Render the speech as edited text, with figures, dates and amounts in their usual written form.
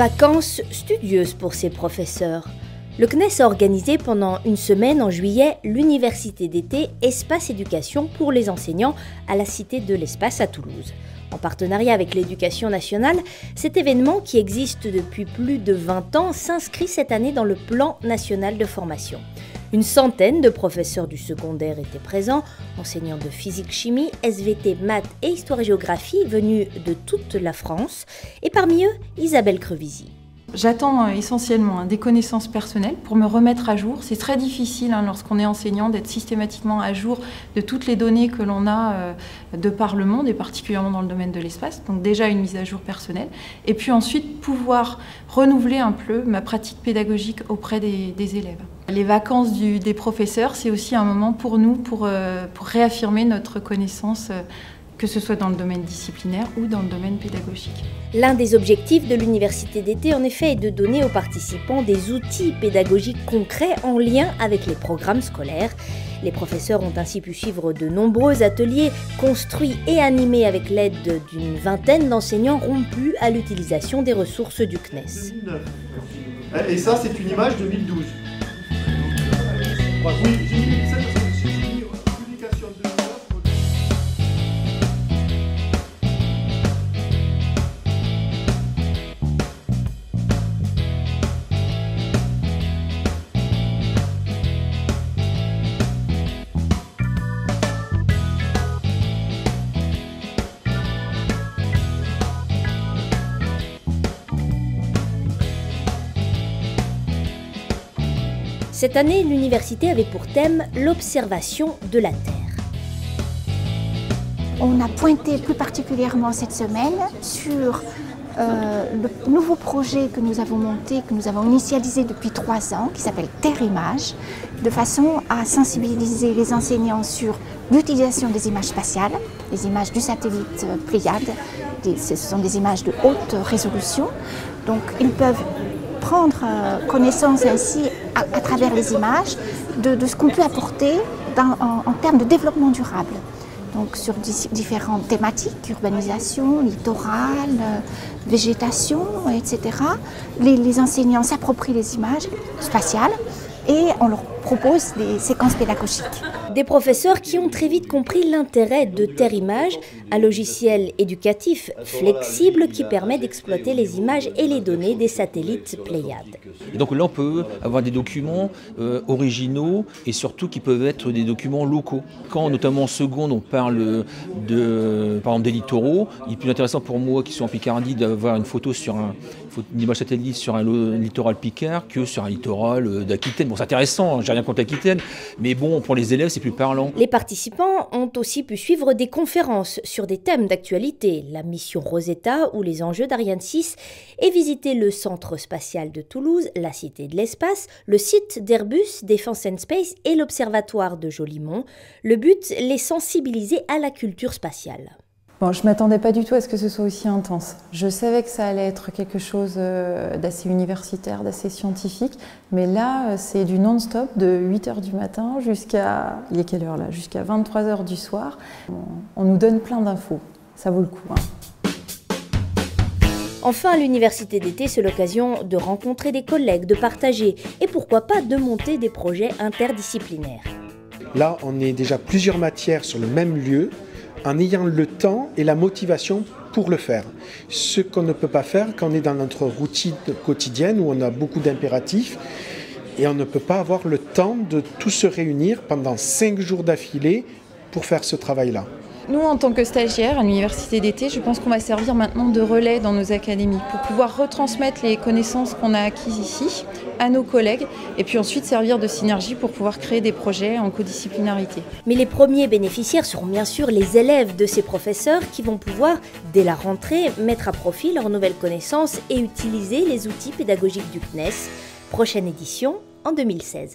Vacances studieuses pour ces professeurs. Le CNES a organisé pendant une semaine en juillet l'université d'été Espace Éducation pour les enseignants à la Cité de l'Espace à Toulouse. En partenariat avec l'Éducation nationale, cet événement qui existe depuis plus de 20 ans s'inscrit cette année dans le plan national de formation. Une centaine de professeurs du secondaire étaient présents, enseignants de physique-chimie, SVT, maths et histoire-géographie venus de toute la France, et parmi eux, Isabelle Crevisy. J'attends essentiellement des connaissances personnelles pour me remettre à jour. C'est très difficile lorsqu'on est enseignant d'être systématiquement à jour de toutes les données que l'on a de par le monde et particulièrement dans le domaine de l'espace. Donc déjà une mise à jour personnelle. Et puis ensuite pouvoir renouveler un peu ma pratique pédagogique auprès des élèves. Les vacances des professeurs, c'est aussi un moment pour nous pour réaffirmer notre connaissance que ce soit dans le domaine disciplinaire ou dans le domaine pédagogique. L'un des objectifs de l'université d'été, en effet, est de donner aux participants des outils pédagogiques concrets en lien avec les programmes scolaires. Les professeurs ont ainsi pu suivre de nombreux ateliers construits et animés avec l'aide d'une vingtaine d'enseignants rompus à l'utilisation des ressources du CNES. 2009. Et ça, c'est une image de 2012. Oui, j'ai mis publication de 2009. Cette année, l'université avait pour thème l'observation de la Terre. On a pointé plus particulièrement cette semaine sur le nouveau projet que nous avons monté, que nous avons initialisé depuis 3 ans, qui s'appelle Terre Images, de façon à sensibiliser les enseignants sur l'utilisation des images spatiales, les images du satellite Pléiades. Ce sont des images de haute résolution, donc ils peuvent prendre connaissance ainsi à travers les images de ce qu'on peut apporter en termes de développement durable. Donc sur différentes thématiques, urbanisation, littoral, végétation, etc. Les enseignants s'approprient les images spatiales et on leur propose des séquences pédagogiques. Des professeurs qui ont très vite compris l'intérêt de Terre Images, un logiciel éducatif flexible qui permet d'exploiter les images et les données des satellites Pléiades. Et donc là, on peut avoir des documents originaux et surtout qui peuvent être des documents locaux. Quand, notamment en seconde, on parle par exemple des littoraux, il est plus intéressant pour moi qui suis en Picardie d'avoir une photo sur une image satellite sur un littoral picard que sur un littoral d'Aquitaine. Bon, c'est intéressant, j'ai rien contre l'Aquitaine, mais bon, pour les élèves, c'est plus parlant. Les participants ont aussi pu suivre des conférences sur des thèmes d'actualité, la mission Rosetta ou les enjeux d'Ariane 6, et visiter le centre spatial de Toulouse, la Cité de l'Espace, le site d'Airbus, Defence and Space et l'observatoire de Jolimont. Le but, les sensibiliser à la culture spatiale. Bon, je ne m'attendais pas du tout à ce que ce soit aussi intense. Je savais que ça allait être quelque chose d'assez universitaire, d'assez scientifique, mais là, c'est du non-stop de 8h du matin jusqu'à... Il est quelle heure là? Jusqu'à 23h du soir. On nous donne plein d'infos, ça vaut le coup. Enfin, l'université d'été, c'est l'occasion de rencontrer des collègues, de partager et pourquoi pas de monter des projets interdisciplinaires. Là, on est déjà plusieurs matières sur le même lieu, en ayant le temps et la motivation pour le faire. Ce qu'on ne peut pas faire quand on est dans notre routine quotidienne où on a beaucoup d'impératifs et on ne peut pas avoir le temps de tous se réunir pendant 5 jours d'affilée pour faire ce travail-là. Nous, en tant que stagiaires à l'université d'été, je pense qu'on va servir maintenant de relais dans nos académies pour pouvoir retransmettre les connaissances qu'on a acquises ici à nos collègues et puis ensuite servir de synergie pour pouvoir créer des projets en codisciplinarité. Mais les premiers bénéficiaires seront bien sûr les élèves de ces professeurs qui vont pouvoir, dès la rentrée, mettre à profit leurs nouvelles connaissances et utiliser les outils pédagogiques du CNES. Prochaine édition en 2016.